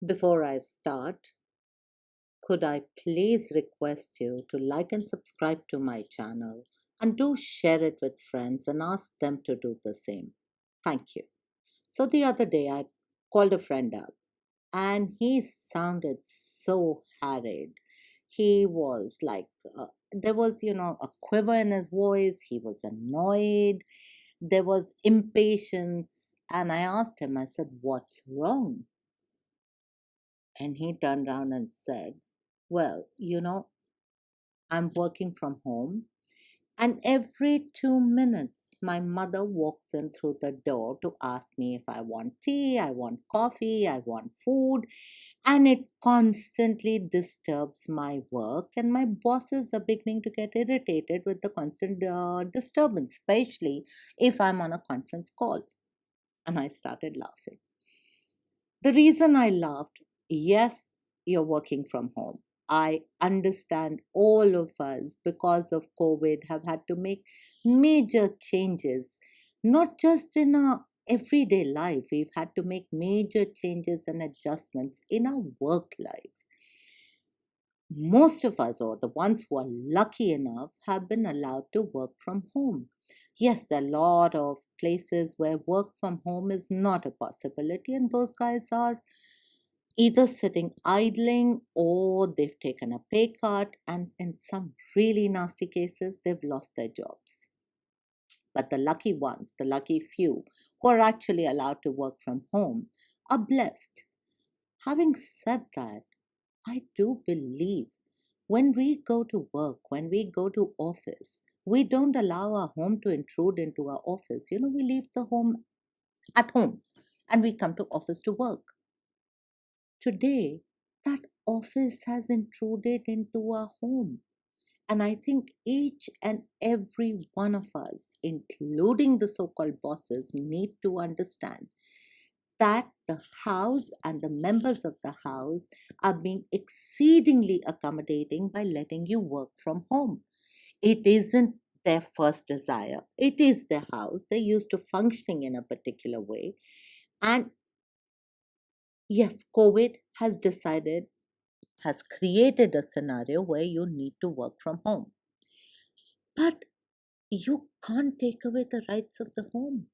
Before I start, could I please request you to like and subscribe to my channel and do share it with friends and ask them to do the same? Thank you. So the other day I called a friend up and he sounded so harried. He was like, there was, a quiver in his voice. He was annoyed. There was impatience. And I asked him, I said, "What's wrong?" And he turned around and said, "Well, I'm working from home. And every 2 minutes, my mother walks in through the door to ask me if I want tea, I want coffee, I want food. And it constantly disturbs my work. And my bosses are beginning to get irritated with the constant disturbance, especially if I'm on a conference call." And I started laughing. The reason I laughed, yes, you're working from home. I understand all of us, because of COVID, have had to make major changes, not just in our everyday life. We've had to make major changes and adjustments in our work life. Most of us, or the ones who are lucky enough, have been allowed to work from home. Yes, there are a lot of places where work from home is not a possibility, and those guys are either sitting idling or they've taken a pay cut, and in some really nasty cases, they've lost their jobs. But the lucky ones, the lucky few who are actually allowed to work from home, are blessed. Having said that, I do believe when we go to work, when we go to office, we don't allow our home to intrude into our office. We leave the home at home and we come to office to work. Today, that office has intruded into our home. And I think each and every one of us, including the so called bosses, need to understand that the house and the members of the house are being exceedingly accommodating by letting you work from home. It isn't their first desire, it is their house. They're used to functioning in a particular way. And yes, COVID has created a scenario where you need to work from home. But you can't take away the rights of the home.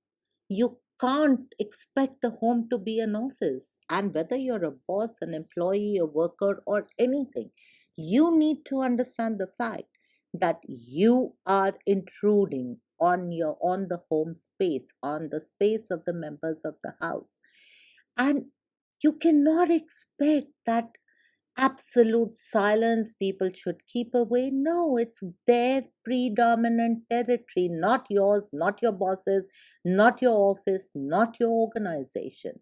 You can't expect the home to be an office. And whether you're a boss, an employee, a worker, or anything, you need to understand the fact that you are intruding on the home space, on the space of the members of the house. And you cannot expect that absolute silence people should keep away. No, it's their predominant territory, not yours, not your bosses, not your office, not your organization.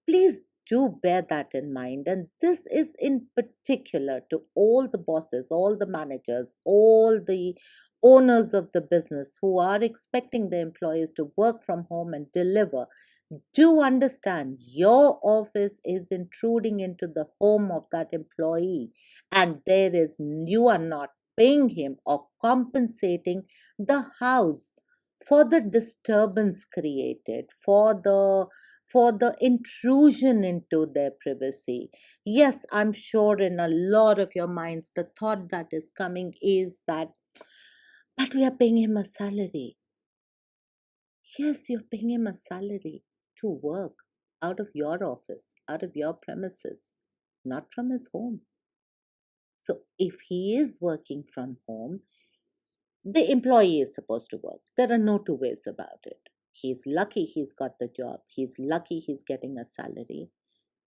Please do bear that in mind. And this is in particular to all the bosses, all the managers, all the owners of the business who are expecting their employees to work from home and deliver. Do understand your office is intruding into the home of that employee, and you are not paying him or compensating the house for the disturbance created, for the intrusion into their privacy. Yes, I'm sure in a lot of your minds the thought that is coming is that, but we are paying him a salary. Yes, you're paying him a salary to work out of your office, out of your premises, not from his home. So if he is working from home, the employee is supposed to work. There are no two ways about it. He's lucky he's got the job. He's lucky he's getting a salary.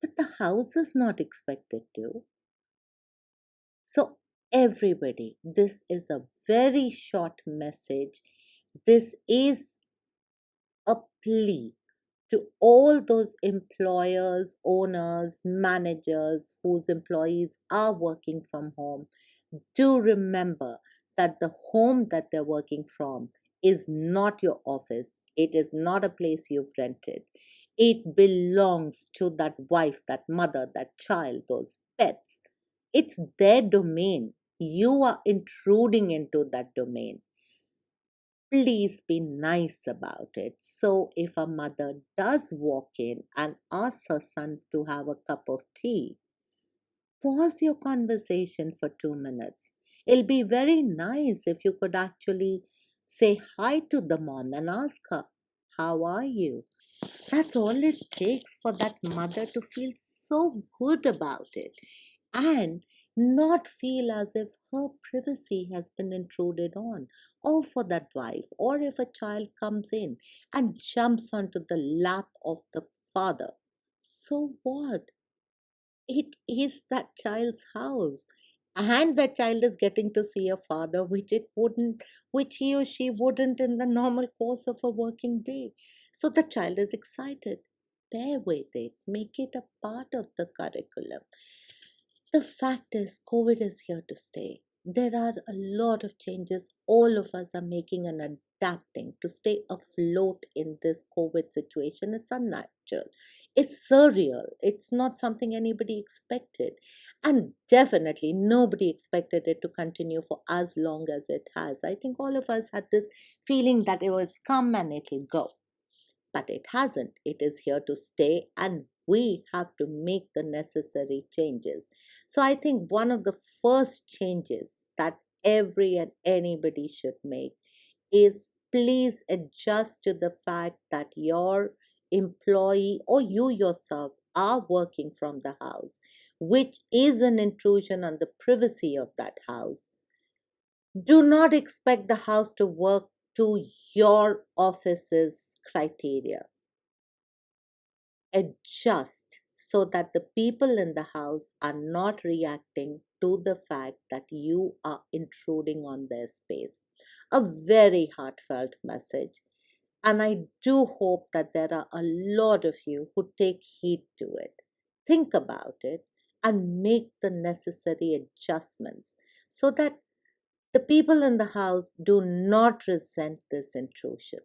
But the house is not expected to. So, everybody, this is a very short message. This is a plea to all those employers, owners, managers whose employees are working from home. Do remember that the home that they're working from is not your office. It is not a place you've rented. It belongs to that wife, that mother, that child, those pets. It's their domain. You are intruding into that domain. Please be nice about it. So, if a mother does walk in and asks her son to have a cup of tea, pause your conversation for 2 minutes. It'll be very nice if you could actually say hi to the mom and ask her, how are you? That's all it takes for that mother to feel so good about it and not feel as if her privacy has been intruded on, or for that wife, or if a child comes in and jumps onto the lap of the father. So what? It is that child's house, and that child is getting to see a father which he or she wouldn't in the normal course of a working day. So the child is excited. Bear with it, make it a part of the curriculum. The fact is, COVID is here to stay. There are a lot of changes all of us are making and adapting to stay afloat in this COVID situation. It's unnatural. It's surreal. It's not something anybody expected. And definitely nobody expected it to continue for as long as it has. I think all of us had this feeling that it was come and it'll go, but it hasn't. It is here to stay, and we have to make the necessary changes. So, I think one of the first changes that every and anybody should make is please adjust to the fact that your employee or you yourself are working from the house, which is an intrusion on the privacy of that house. Do not expect the house to work to your office's criteria. Adjust so that the people in the house are not reacting to the fact that you are intruding on their space. A very heartfelt message. And I do hope that there are a lot of you who take heed to it. Think about it and make the necessary adjustments so that the people in the house do not resent this intrusion.